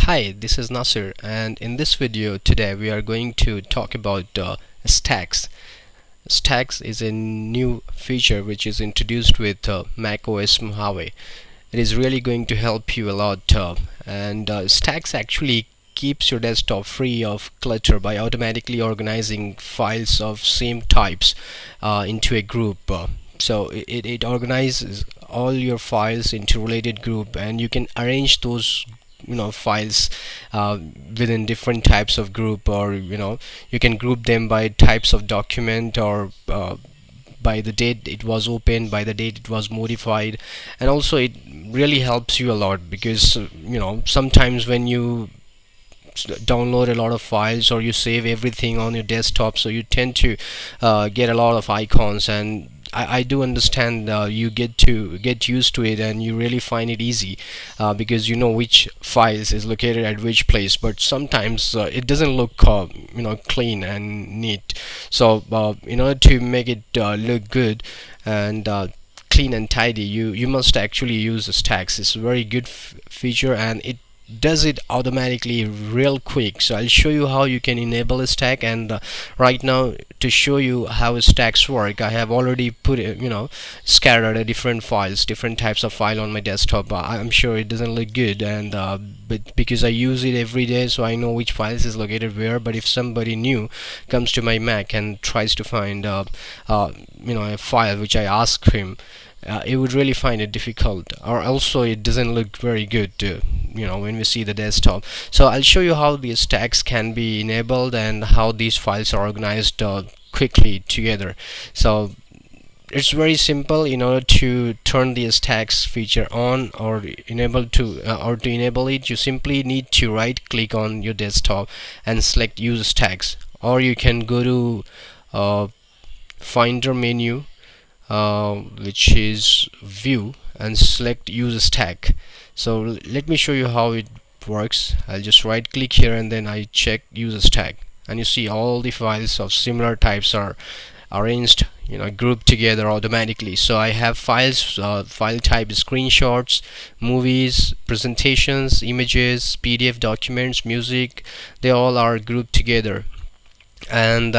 Hi, this is Nasir, and in this video today we are going to talk about stacks. Stacks is a new feature which is introduced with macOS Mojave. It is really going to help you a lot, and stacks actually keeps your desktop free of clutter by automatically organizing files of same types into a group. So it organizes all your files into related group, and you can arrange those files within different types of group, or you can group them by types of document, or by the date it was opened, by the date it was modified. And also it really helps you a lot because sometimes when you download a lot of files or you save everything on your desktop, so you tend to get a lot of icons. And I do understand you get used to it, and you really find it easy because you know which files is located at which place. But sometimes it doesn't look clean and neat. So in order to make it look good and clean and tidy, you must actually use the stacks. It's a very good feature, and it does it automatically real quick. So I'll show you how you can enable a stack. And right now, to show you how stacks work, I have already put it, scattered different files, different types of file on my desktop. I'm sure it doesn't look good, and but because I use it every day, so I know which files is located where. But if somebody new comes to my Mac and tries to find a file which I ask him, it would really find it difficult, or also it doesn't look very good when we see the desktop. So I'll show you how these stacks can be enabled and how these files are organized quickly together. So it's very simple. In order to turn the stacks feature on or to enable it, you simply need to right click on your desktop and select use stacks, or you can go to finder menu, which is view, and select use stack. So let me show you how it works. I'll just right click here and then I check use stack, and you see all the files of similar types are arranged, grouped together automatically. So I have files, file type is screenshots, movies, presentations, images, PDF documents, music. They all are grouped together. And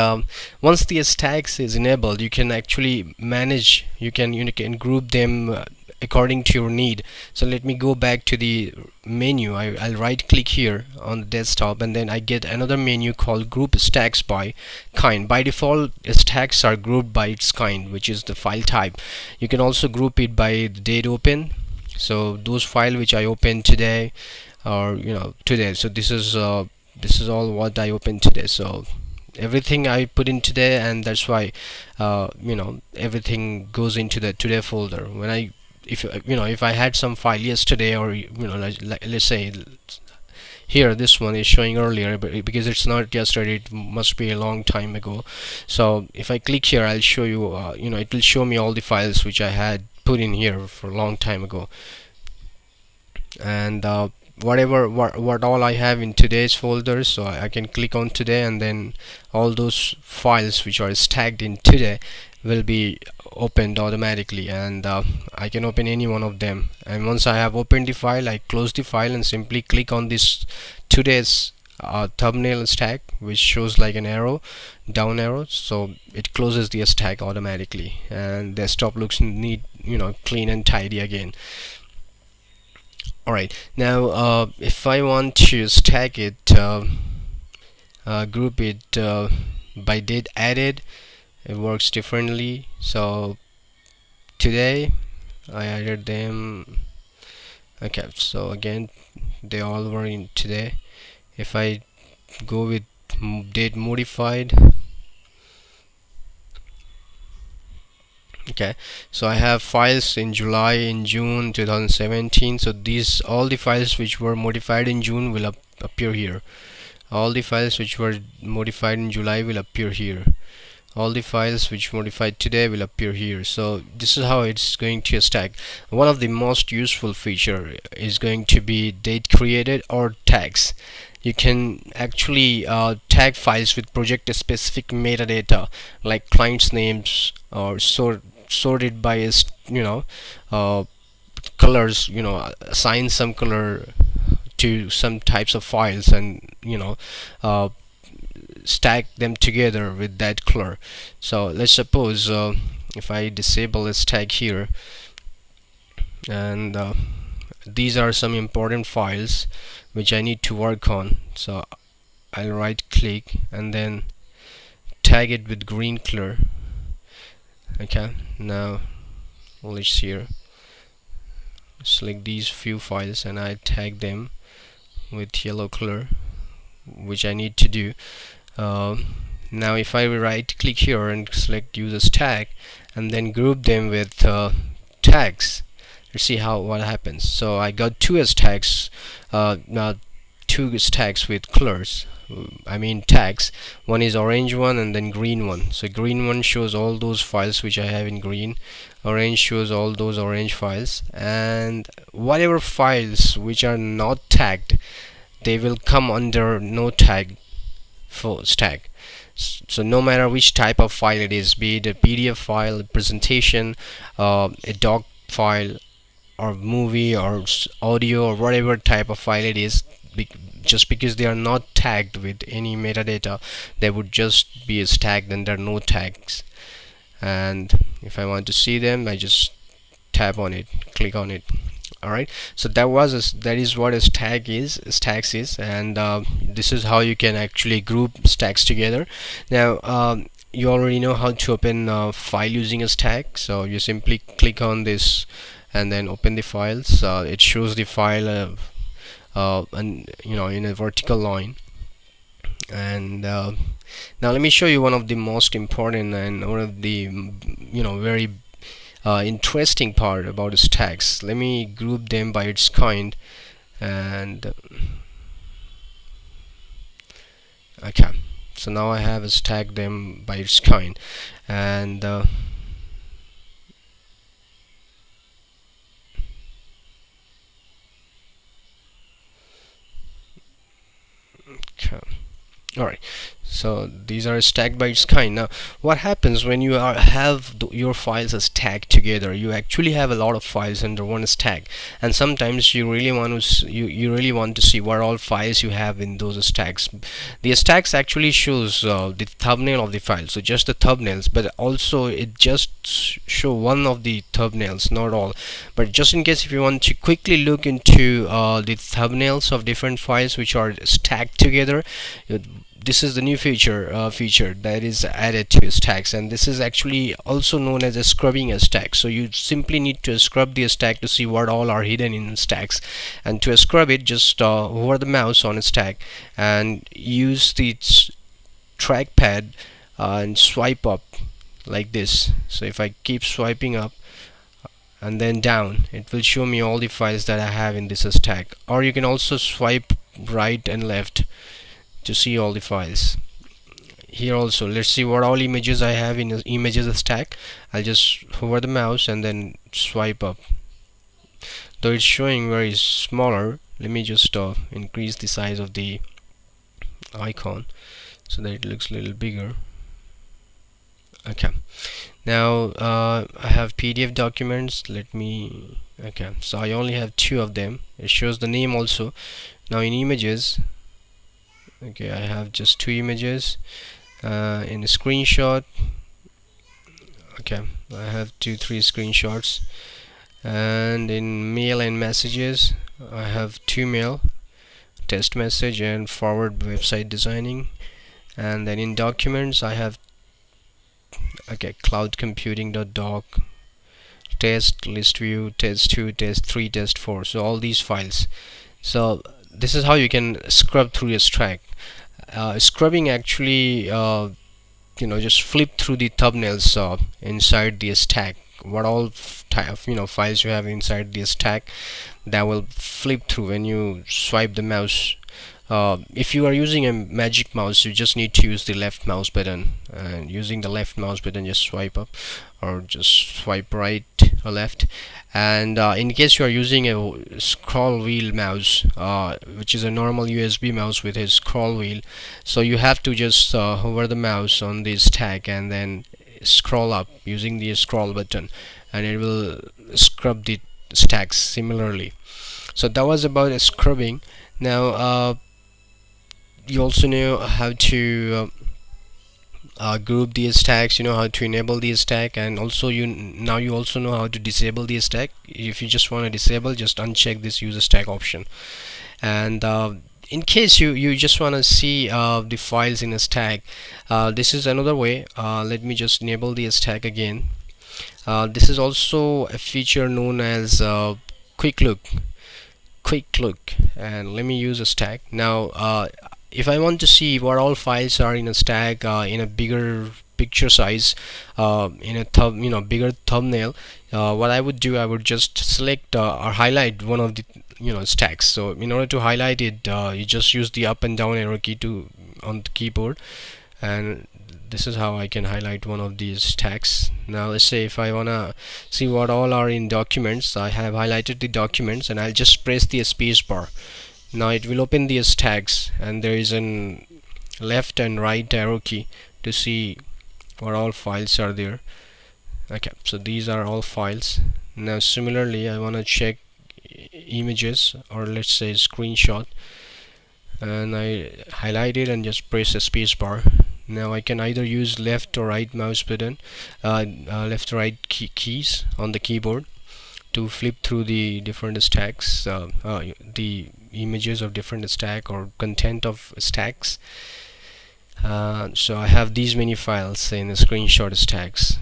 once the stacks is enabled, you can actually manage, you can group them according to your need. So let me go back to the menu. I'll right click here on the desktop, and then I get another menu called group stacks by kind. By default, stacks are grouped by its kind, which is the file type. You can also group it by the date open. So those file which I opened today, or today, so this is all what I opened today. So everything I put in today, and that's why everything goes into the today folder. When if I had some file yesterday, or let's say here this one is showing earlier, but because it's not yesterday, it must be a long time ago. So if I click here, I'll show you it will show me all the files which I had put in here for a long time ago. And what all I have in today's folder, so I can click on today, and then all those files which are stacked in today will be opened automatically, and I can open any one of them. And once I have opened the file, I close the file and simply click on this today's thumbnail stack, which shows like an arrow, down arrow. So it closes the stack automatically, and desktop looks neat, clean and tidy again. Alright, now if I want to stack it, group it by date added, it works differently. So today I added them. Okay, so again they all were in today. If I go with date modified, okay, so I have files in July, in June 2017. So these, all the files which were modified in June will appear here. All the files which were modified in July will appear here. All the files which modified today will appear here. So this is how it's going to stack. One of the most useful feature is going to be date created or tags. You can actually tag files with project specific metadata like clients names, or sorted by colors, assign some color to some types of files and uh, stack them together with that clutter. So let's suppose if I disable a stack here, and these are some important files which I need to work on. So I'll right click and then tag it with green color. Okay, now let's here select these few files and I tag them with yellow color, which I need to do. Now if I right click here and select use as tag and then group them with tags, let's see what happens. So I got two as tags, now two stacks with colors, I mean tags. One is orange one and then green one. So green one shows all those files which I have in green, orange shows all those orange files, and whatever files which are not tagged, they will come under no tag for stack. So no matter which type of file it is, be it a PDF file, a presentation, a doc file, or movie or audio, or whatever type of file it is, just because they are not tagged with any metadata, they would just be tagged under no tags. And if I want to see them, I just tap on it, click on it. Alright, so that is what a stack is, stacks is, and this is how you can actually group stacks together. Now you already know how to open a file using a stack, so you simply click on this and then open the files. It shows the file and in a vertical line. And now let me show you one of the most important and one of the very interesting part about stacks. Let me group them by its kind, and okay, so now I have stacked them by its kind, and okay. Alright, so these are stacked by its kind. Now what happens when you have your files as stacked together? You actually have a lot of files under one stack, and sometimes you really want to you really want to see what all files you have in those stacks. The stacks actually shows the thumbnail of the file, so just the thumbnails, but also it just show one of the thumbnails, not all. But just in case if you want to quickly look into the thumbnails of different files which are stacked together, this is the new feature that is added to stacks, and this is actually also known as a scrubbing a stack. So you simply need to scrub the stack to see what all are hidden in stacks, and to scrub it, just hover the mouse on a stack and use the trackpad and swipe up like this. So if I keep swiping up and then down, it will show me all the files that I have in this stack. Or you can also swipe right and left to see all the files. Here also, let's see what all images I have in images stack. I'll just hover the mouse and then swipe up. Though it's showing very smaller, let me just increase the size of the icon so that it looks a little bigger. Okay, now I have PDF documents. Okay, so I only have two of them. It shows the name also. Now in images, okay, I have just two images. In a screenshot, okay, I have 3 screenshots, and in mail and messages I have 2 mail, test message and forward website designing. And then in documents I have cloud computing.doc, test, list view, test 2, test 3, test 4. So all these files. So this is how you can scrub through your stack. Scrubbing actually just flip through the thumbnails inside the stack. What all type of files you have inside the stack, that will flip through when you swipe the mouse. If you are using a magic mouse, you just need to use the left mouse button, and using the left mouse button just swipe up or just swipe right or left. And in case you are using a scroll wheel mouse, which is a normal USB mouse with a scroll wheel, so you have to just hover the mouse on this tag and then scroll up using the scroll button, and it will scrub the stacks similarly. So that was about scrubbing. Now you also know how to group these tags, you know how to enable these tag, and also now you also know how to disable these tag. If you just want to disable, just uncheck this use a tag option. And in case you just want to see the files in a stack, this is another way. Let me just enable the stack again. This is also a feature known as quick look. And let me use a stack now. If I want to see what all files are in a stack in a bigger picture size, in a bigger thumbnail, what I would do, I would just select or highlight one of the stacks. So in order to highlight it, you just use the up and down arrow key on the keyboard, and this is how I can highlight one of these tags. Now let's say if I wanna see what all are in documents, I have highlighted the documents and I'll just press the space bar. Now it will open these tags, and there is an left and right arrow key to see what all files are there. Okay, so these are all files. Now similarly, I want to check images, or let's say screenshot, and I highlight it and just press the space bar. Now I can either use left or right mouse button, left or right keys on the keyboard to flip through the different stacks, the images of different stack or content of stacks. So I have these many files in the screenshot stacks.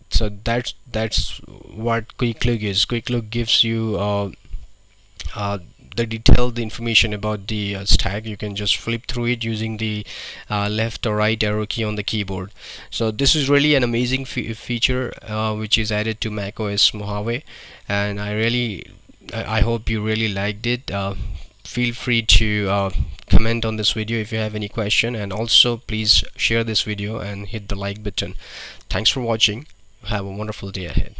So that's what quick look is. Quick look gives you the detailed information about the stack. You can just flip through it using the left or right arrow key on the keyboard. So this is really an amazing feature which is added to macOS Mojave, and I hope you really liked it. Feel free to comment on this video if you have any question, and also please share this video and hit the like button. Thanks for watching. Have a wonderful day ahead.